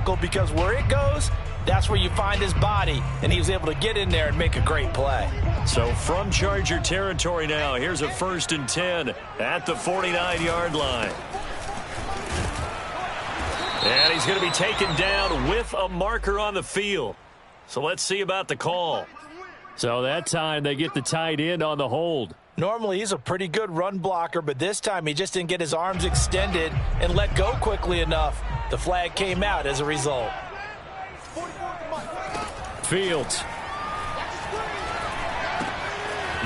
uncle, because where it goes, that's where you find his body, and he was able to get in there and make a great play. So from Charger territory now, here's a 1st and 10 at the 49-yard line. And he's going to be taken down with a marker on the field. So let's see about the call. So that time they get the tight end on the hold. Normally he's a pretty good run blocker, but this time he just didn't get his arms extended and let go quickly enough. The flag came out as a result. Fields.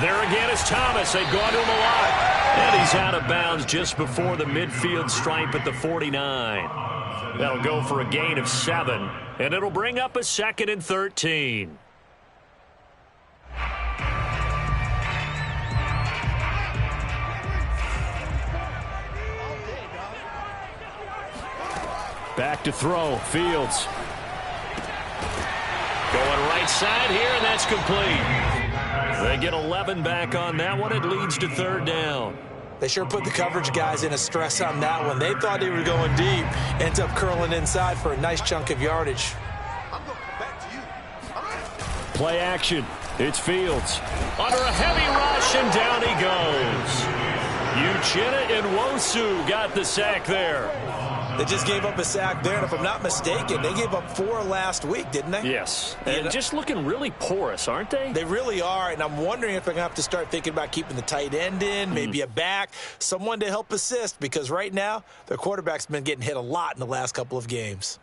There again is Thomas. They've gone to him a lot. And he's out of bounds just before the midfield stripe at the 49. That'll go for a gain of 7, and it'll bring up a 2nd and 13. Back to throw. Fields. Going right side here, and that's complete. They get 11 back on that one. It leads to 3rd down. They sure put the coverage guys in a stress on that one. They thought they were going deep. Ends up curling inside for a nice chunk of yardage. Play action. It's Fields. Under a heavy rush, and down he goes. Uchenna Nwosu got the sack there. They just gave up a sack there, and if I'm not mistaken, they gave up 4 last week, didn't they? Yes, and just looking really porous, aren't they? They really are, and I'm wondering if they're going to have to start thinking about keeping the tight end in, maybe a back, someone to help assist, because right now their quarterback's been getting hit a lot in the last couple of games.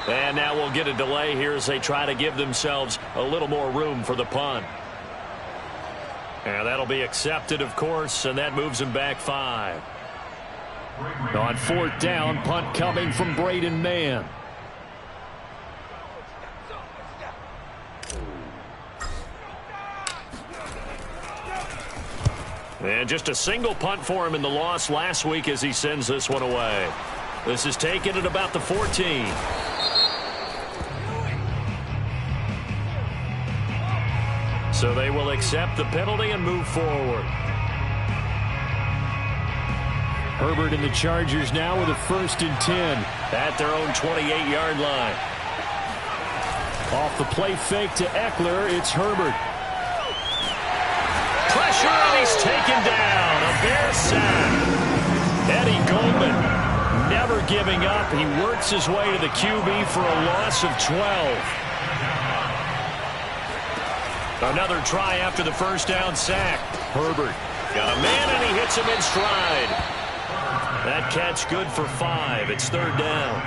And now we'll get a delay here as they try to give themselves a little more room for the punt. And that'll be accepted, of course, and that moves them back 5. On 4th down, punt coming from Braden Mann. And just a single punt for him in the loss last week as he sends this one away. This is taken at about the 14. So they will accept the penalty and move forward. Herbert and the Chargers now with a 1st and 10 at their own 28-yard line. Off the play fake to Eckler, it's Herbert. Pressure, and he's taken down. A Bear sack. Eddie Goldman never giving up. He works his way to the QB for a loss of 12. Another try after the 1st down sack. Herbert got a man, and he hits him in stride. That catch good for 5. It's 3rd down.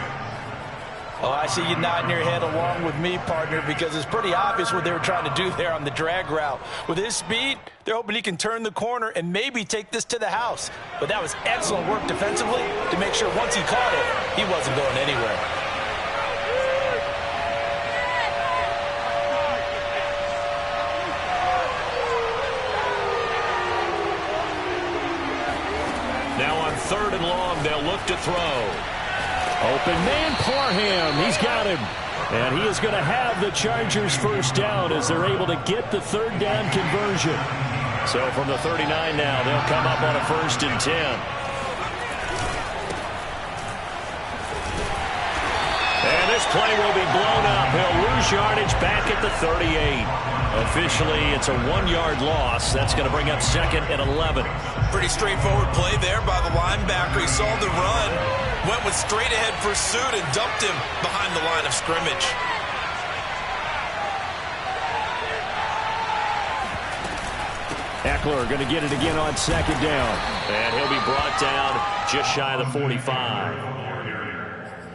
Oh, I see you nodding your head along with me, partner, because it's pretty obvious what they were trying to do there on the drag route. With his speed, they're hoping he can turn the corner and maybe take this to the house. But that was excellent work defensively to make sure once he caught it, he wasn't going anywhere. Now on 3rd and long, they'll look to throw. Open man, Parham. He's got him. And he is going to have the Chargers 1st down as they're able to get the 3rd down conversion. So from the 39 now, they'll come up on a 1st and 10. And this play will be blown up. He'll lose yardage back at the 38. Officially, it's a 1-yard loss. That's going to bring up 2nd and 11. Pretty straightforward play there by the linebacker. He saw the run, went with straight ahead pursuit, and dumped him behind the line of scrimmage. Eckler going to get it again on 2nd down. And he'll be brought down just shy of the 45.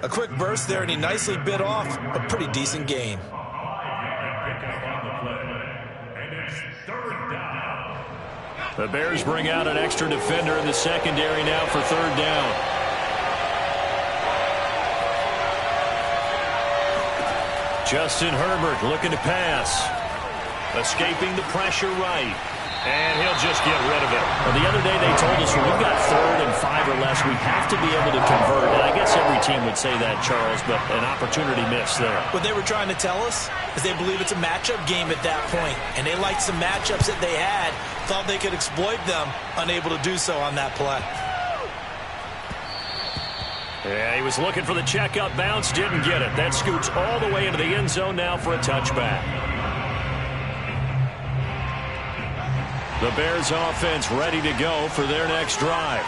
A quick burst there, and he nicely bit off a pretty decent gain. The Bears bring out an extra defender in the secondary now for 3rd down. Justin Herbert looking to pass. Escaping the pressure right. And he'll just get rid of it. Well, the other day they told situation. We've got 3rd and 5 or less. We have to be able to convert. And I guess every team would say that, Charles, but an opportunity missed there. What they were trying to tell us is they believe it's a matchup game at that point. And they liked some matchups that they had, thought they could exploit them, unable to do so on that play. Yeah, he was looking for the checkout bounce, didn't get it. That scoots all the way into the end zone now for a touchback. The Bears offense ready to go for their next drive.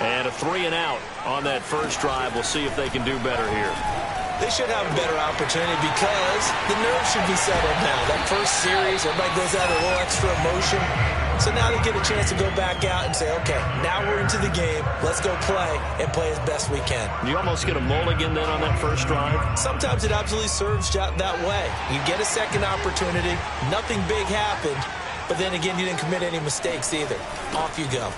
And a 3-and-out on that first drive. We'll see if they can do better here. They should have a better opportunity because the nerves should be settled now. That first series, everybody goes out a little extra emotion. So now they get a chance to go back out and say, okay, now we're into the game. Let's go play and play as best we can. You almost get a mulligan then on that first drive? Sometimes it absolutely serves that way. You get a second opportunity. Nothing big happened. But then again, you didn't commit any mistakes either. Off you go.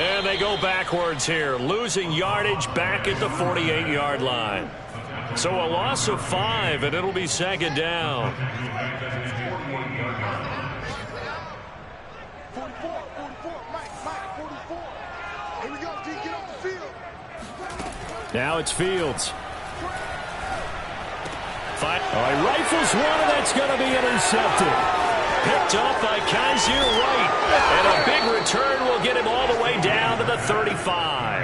And they go backwards here, losing yardage back at the 48-yard line. So a loss of 5, and it'll be 2nd down. 44, Mike, 44. Here we go, D, get off the field. Now it's Fields. He rifles one, and that's going to be intercepted. Picked up by Kaiser White. And a big return will get him all the way down to the 35.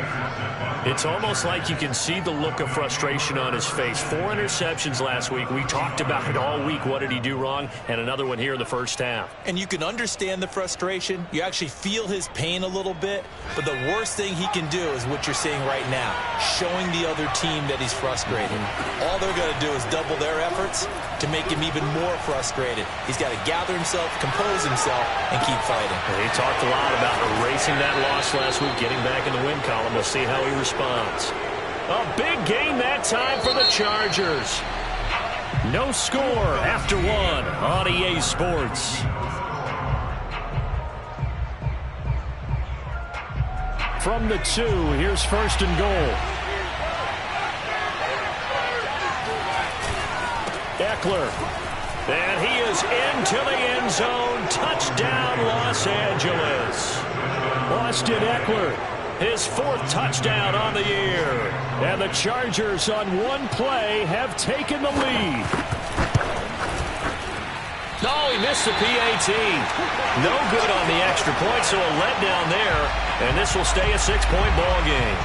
It's almost like you can see the look of frustration on his face. 4 interceptions last week. We talked about it all week. What did he do wrong? And another one here in the first half. And you can understand the frustration. You actually feel his pain a little bit. But the worst thing he can do is what you're seeing right now, showing the other team that he's frustrated. All they're going to do is double their efforts to make him even more frustrated. He's got to gather himself, compose himself, and keep fighting. He talked a lot about erasing that loss last week, getting back in the win column. We'll see how he responds. A big gain that time for the Chargers. No score after 1 on EA Sports. From the 2, here's 1st and goal. Eckler. And he is into the end zone. Touchdown, Los Angeles. Austin Eckler, his 4th touchdown on the year. And the Chargers on one play have taken the lead. No, he missed the PAT. No good on the extra point, so a letdown there. And this will stay a 6-point ball game.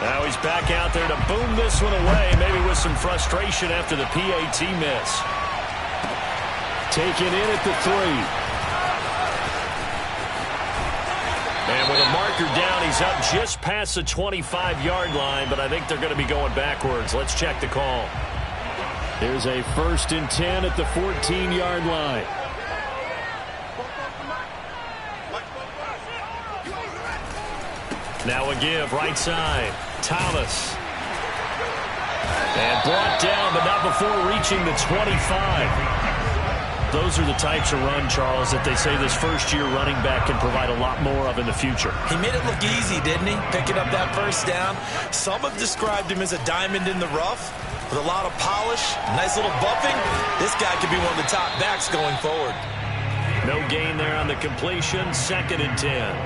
Now he's back out there to boom this one away, maybe with some frustration after the PAT miss. Taken in at the 3. And with a marker down, he's up just past the 25-yard line, but I think they're going to be going backwards. Let's check the call. There's a 1st and 10 at the 14-yard line. Now a give, right side. Thomas. And brought down, but not before reaching the 25. Those are the types of run, Charles, that they say this first-year running back can provide a lot more of in the future. He made it look easy, didn't he? Picking up that first down. Some have described him as a diamond in the rough with a lot of polish, nice little buffing. This guy could be one of the top backs going forward. No gain there on the completion. 2nd and 10.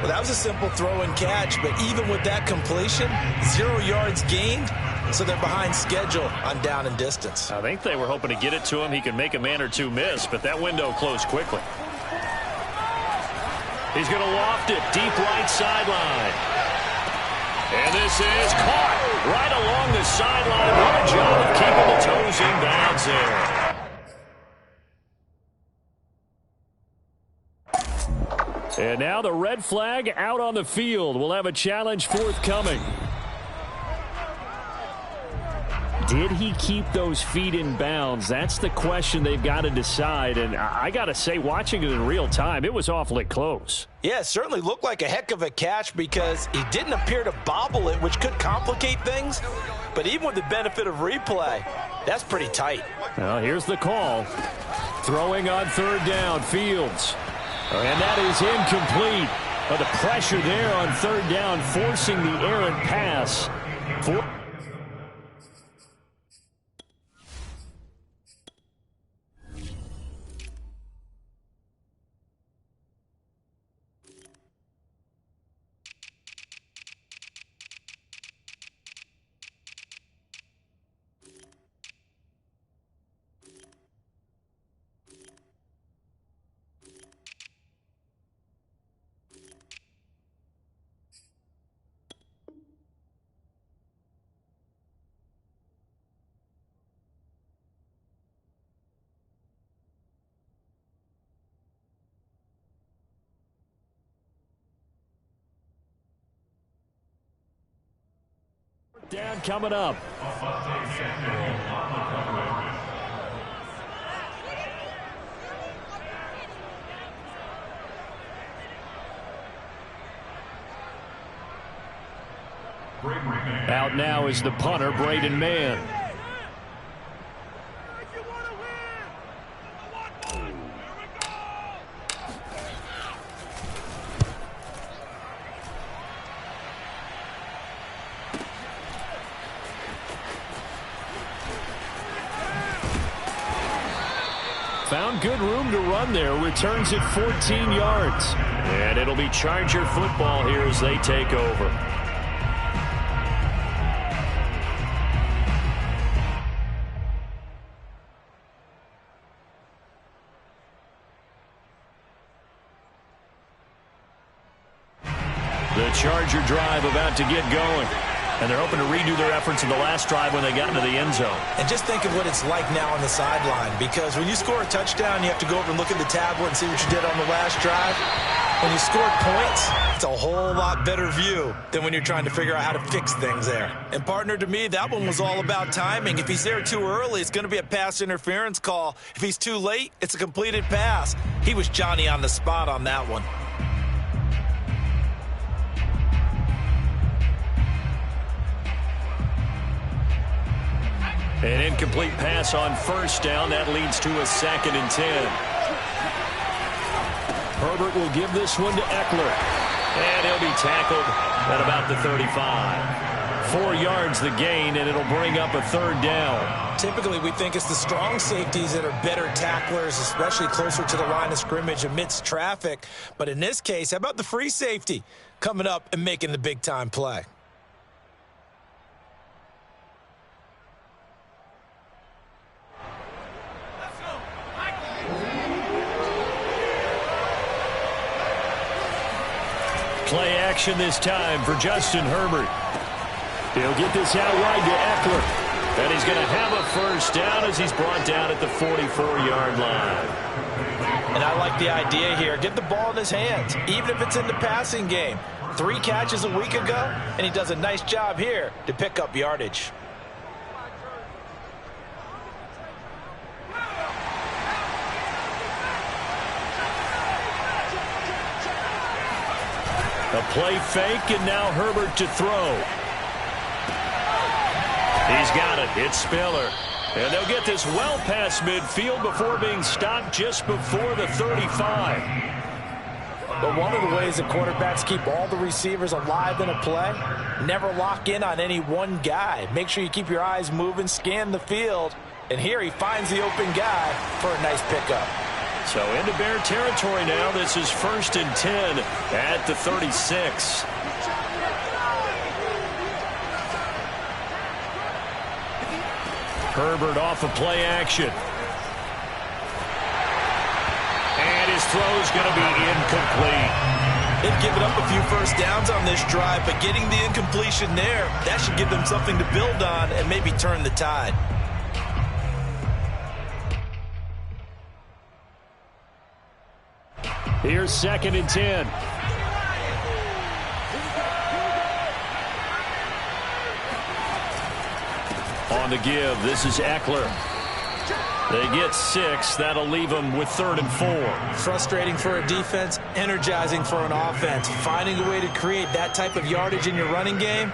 Well, that was a simple throw and catch, but even with that completion, 0 yards gained, so they're behind schedule on down and distance. I think they were hoping to get it to him. He could make a man or two miss, but that window closed quickly. He's going to loft it deep right sideline. And this is caught right along the sideline. What a job of keeping the toes in bounds there. And now the red flag out on the field. We'll have a challenge forthcoming. Did he keep those feet in bounds? That's the question they've got to decide. And I got to say, watching it in real time, it was awfully close. Yeah, it certainly looked like a heck of a catch because he didn't appear to bobble it, which could complicate things. But even with the benefit of replay, that's pretty tight. Well, here's the call. Throwing on 3rd down, Fields. And that is incomplete. But the pressure there on 3rd down, forcing the errant pass. Down coming up. Out now is the punter, Braden Mann. Found good room to run there. Returns it 14 yards. And it'll be Charger football here as they take over. The Charger drive about to get going. And they're hoping to redo their efforts in the last drive when they got into the end zone. And just think of what it's like now on the sideline, because when you score a touchdown, you have to go over and look at the tablet and see what you did on the last drive. When you scored points, it's a whole lot better view than when you're trying to figure out how to fix things there. And, partner, to me, that one was all about timing. If he's there too early, it's going to be a pass interference call. If he's too late, it's a completed pass. He was Johnny on the spot on that one. An incomplete pass on first down. That leads to a 2nd and 10. Herbert will give this one to Eckler. And he'll be tackled at about the 35. 4 yards the gain, and it'll bring up a 3rd down. Typically, we think it's the strong safeties that are better tacklers, especially closer to the line of scrimmage amidst traffic. But in this case, how about the free safety coming up and making the big-time play? Play action this time for Justin Herbert. He'll get this out wide to Eckler. And he's going to have a first down as he's brought down at the 44-yard line. And I like the idea here. Get the ball in his hands, even if it's in the passing game. 3 catches a week ago, and he does a nice job here to pick up yardage. A play fake, and now Herbert to throw. He's got it. It's Spiller. And they'll get this well past midfield before being stopped just before the 35. But one of the ways that quarterbacks keep all the receivers alive in a play, never lock in on any one guy. Make sure you keep your eyes moving, scan the field. And here he finds the open guy for a nice pickup. So into Bear territory now. This is 1st and 10 at the 36. Herbert off of play action. And his throw is going to be incomplete. They've given up a few first downs on this drive, but getting the incompletion there, that should give them something to build on and maybe turn the tide. Here's 2nd and 10. On the give, this is Eckler. They get 6. That'll leave them with 3rd and 4. Frustrating for a defense, energizing for an offense. Finding a way to create that type of yardage in your running game,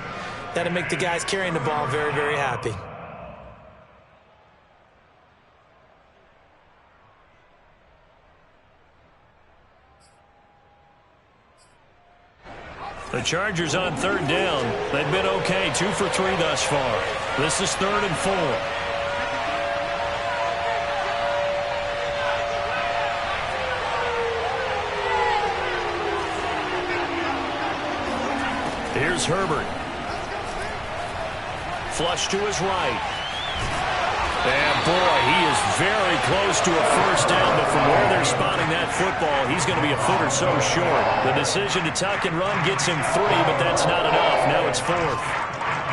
that'll make the guys carrying the ball very, very happy. The Chargers on 3rd down. They've been okay, 2 for 3 thus far. This is 3rd and 4. Here's Herbert. Flush to his right. And, boy, he is very close to a first down, but from where they're spotting that football, he's going to be a foot or so short. The decision to tuck and run gets him 3, but that's not enough. Now it's 4th.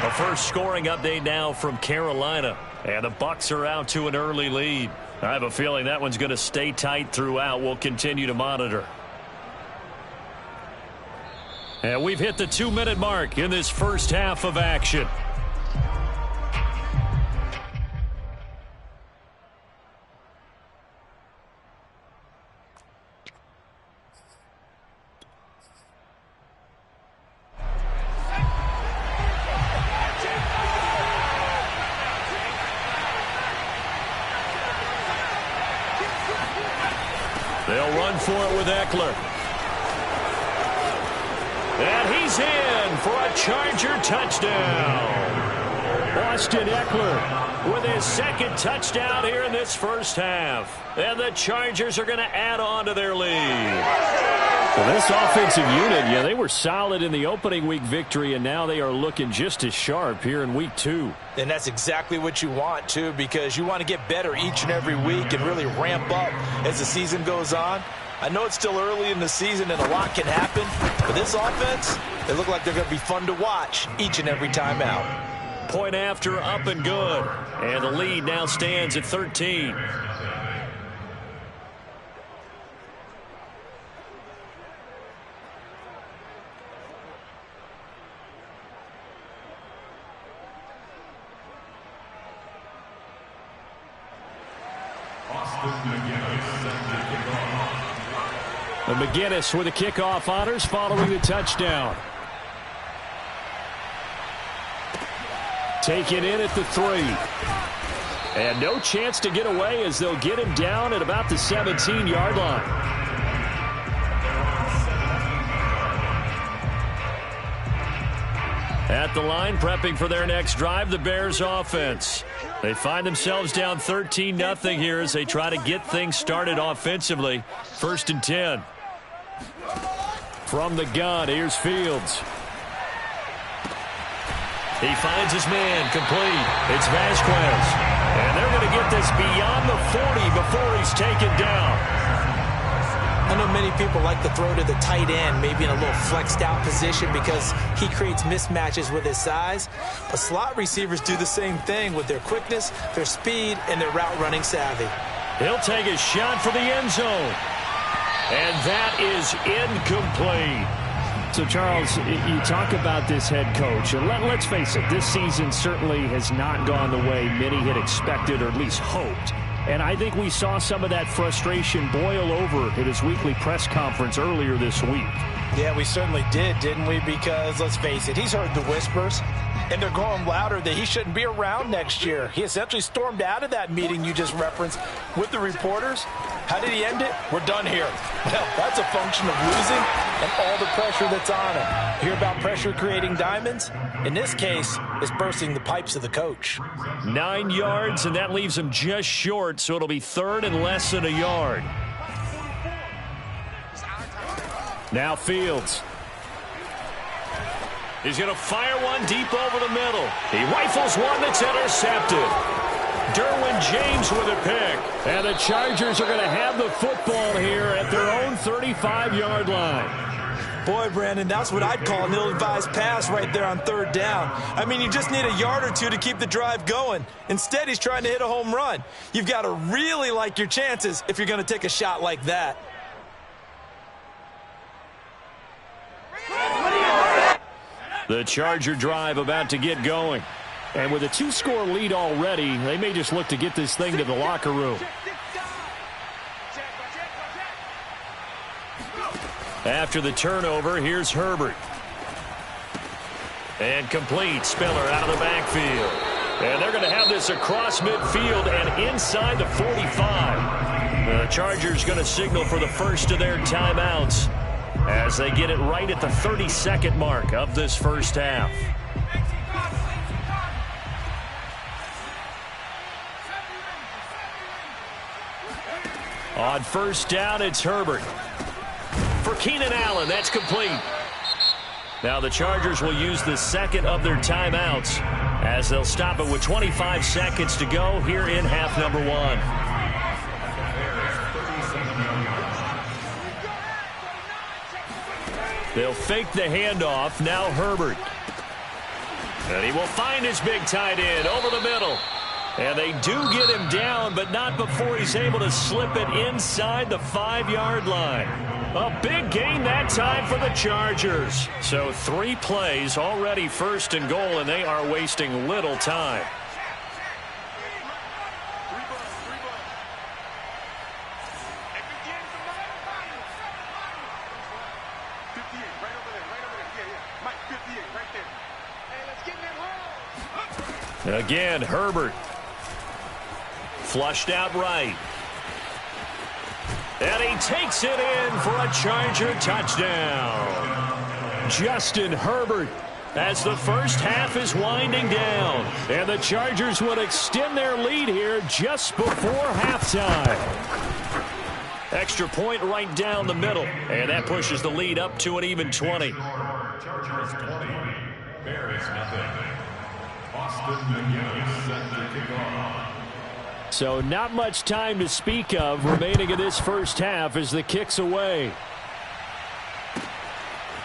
A first scoring update now from Carolina. And the Bucs are out to an early lead. I have a feeling that one's going to stay tight throughout. We'll continue to monitor. And we've hit the 2-minute mark in this first half of action. They'll run for it with Eckler. And he's in for a Charger touchdown. Austin Eckler with his second touchdown here in this first half. And the Chargers are going to add on to their lead. Well, this offensive unit, yeah, they were solid in the opening week victory, and now they are looking just as sharp here in week 2. And that's exactly what you want, too, because you want to get better each and every week and really ramp up as the season goes on. I know it's still early in the season and a lot can happen, but this offense, they look like they're going to be fun to watch each and every time out. Point after, up and good. And the lead now stands at 13. And McGinnis with the kickoff honors following the touchdown. Taken in at the 3. And no chance to get away as they'll get him down at about the 17-yard line. At the line, prepping for their next drive, the Bears offense. They find themselves down 13-0 here as they try to get things started offensively. 1st and 10. From the gun, here's Fields. He finds his man, complete. It's Vasquez. And they're going to get this beyond the 40 before he's taken down. I know many people like to throw to the tight end, maybe in a little flexed out position because he creates mismatches with his size. But slot receivers do the same thing with their quickness, their speed, and their route running savvy. He'll take a shot for the end zone. And that is incomplete. So, Charles, you talk about this head coach, and let's face it, this season certainly has not gone the way many had expected or at least hoped. And I think we saw some of that frustration boil over at his weekly press conference earlier this week. Yeah, we certainly did, didn't we? Because, let's face it, he's heard the whispers, and they're going louder that he shouldn't be around next year. He essentially stormed out of that meeting you just referenced with the reporters. How did he end it? We're done here. Well, that's a function of losing and all the pressure that's on him. You hear about pressure creating diamonds? In this case, it's bursting the pipes of the coach. 9 yards, and that leaves him just short, so it'll be 3rd and less than a yard. Now Fields. He's going to fire one deep over the middle. He rifles one that's intercepted. Derwin James with a pick. And the Chargers are going to have the football here at their own 35-yard line. Boy, Brandon, that's what I'd call an ill-advised pass right there on 3rd down. I mean, you just need a yard or two to keep the drive going. Instead, he's trying to hit a home run. You've got to really like your chances if you're going to take a shot like that. The Charger drive about to get going. And with a 2-score lead already, they may just look to get this thing to the locker room. After the turnover, here's Herbert. And complete. Spiller out of the backfield. And they're going to have this across midfield and inside the 45. The Chargers going to signal for the first of their timeouts as they get it right at the 32nd mark of this first half. On 1st down, it's Herbert. For Keenan Allen, that's complete. Now the Chargers will use the second of their timeouts as they'll stop it with 25 seconds to go here in half number 1. They'll fake the handoff. Now Herbert. And he will find his big tight end over the middle. And they do get him down, but not before he's able to slip it inside the 5-yard line. A big gain that time for the Chargers. So 3 plays already 1st and goal, and they are wasting little time. Again, Herbert. Flushed out right. And he takes it in for a Charger touchdown. Justin Herbert, as the first half is winding down. And the Chargers would extend their lead here just before halftime. Extra point right down the middle. And that pushes the lead up to an even 20. Chargers 20, Bears nothing. Austin McGinnis set to kick off. So not much time to speak of remaining in this first half as the kick's away.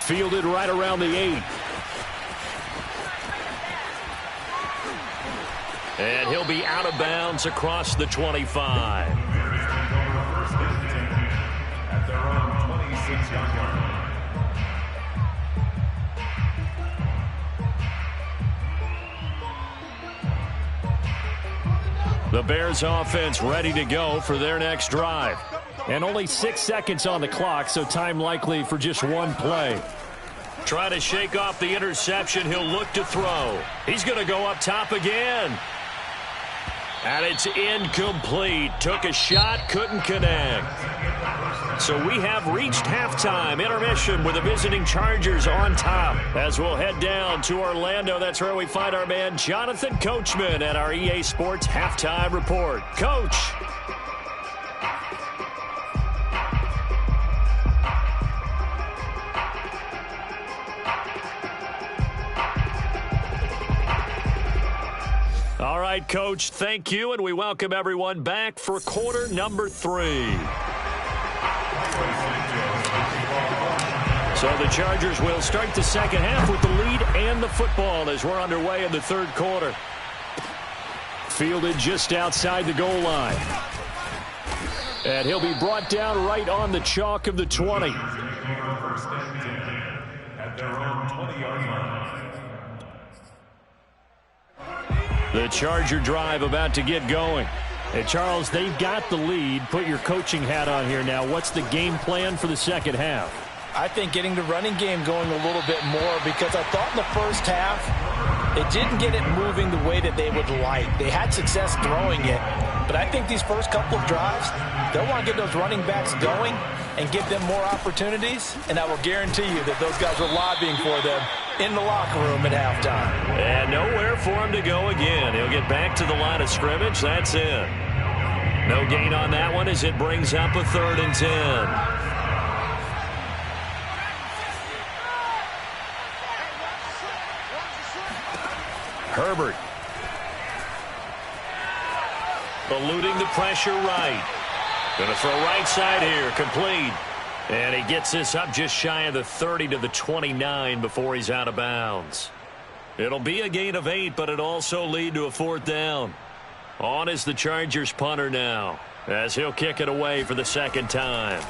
Fielded right around the 8. And he'll be out of bounds across the 25. At their own 26-yard line. The Bears offense ready to go for their next drive. And only 6 seconds on the clock, so time likely for just one play. Try to shake off the interception. He'll look to throw. He's going to go up top again. And it's incomplete. Took a shot, couldn't connect. So we have reached halftime. Intermission with the visiting Chargers on top. As we'll head down to Orlando, that's where we find our man Jonathan Coachman at our EA Sports Halftime Report. Coach. All right, Coach, thank you, and we welcome everyone back for quarter number 3. So the Chargers will start the second half with the lead and the football as we're underway in the third quarter. Fielded just outside the goal line. And he'll be brought down right on the chalk of the 20. At their own 20-yard line. The Charger drive about to get going. Hey, Charles, they've got the lead. Put your coaching hat on here now. What's the game plan for the second half? I think getting the running game going a little bit more, because I thought in the first half it didn't get it moving the way that they would like. They had success throwing it, but I think these first couple of drives, they'll want to get those running backs going and give them more opportunities, and I will guarantee you that those guys are lobbying for them in the locker room at halftime. And nowhere for him to go again. He'll get back to the line of scrimmage. That's it. No gain on that one as it brings up a 3rd and 10. Herbert. Eluding the pressure right. Going to throw right side here. Complete. And he gets this up just shy of the 30 to the 29 before he's out of bounds. It'll be a gain of 8, but it'll also lead to a 4th down. On is the Chargers punter now, as he'll kick it away for the second time.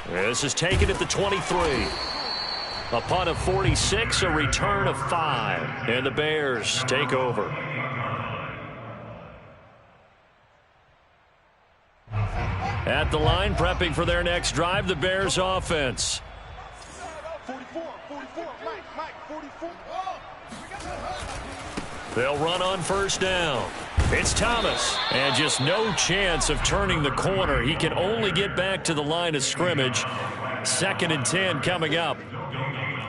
This is taken at the 23. A punt of 46, a return of 5. And the Bears take over. At the line, prepping for their next drive, the Bears offense. 44, Mike, 44. They'll run on first down. It's Thomas. And just no chance of turning the corner. He can only get back to the line of scrimmage. 2nd and 10 coming up.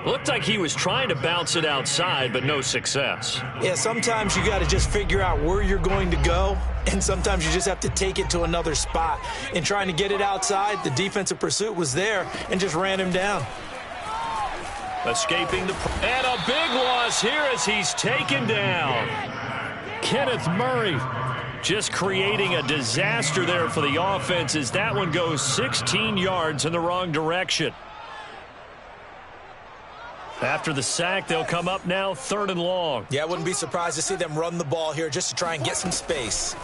Looked like he was trying to bounce it outside, but no success. Yeah, sometimes you got to just figure out where you're going to go, and sometimes you just have to take it to another spot. In trying to get it outside, the defensive pursuit was there and just ran him down. Escaping the... And a big loss here as he's taken down. Kenneth Murray just creating a disaster there for the offense as that one goes 16 yards in the wrong direction. After the sack, they'll come up now 3rd and long. Yeah, I wouldn't be surprised to see them run the ball here just to try and get some space.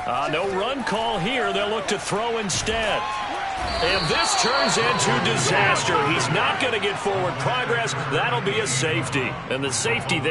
No run call here. They'll look to throw instead. And this turns into disaster. He's not going to get forward progress. That'll be a safety. And the safety there.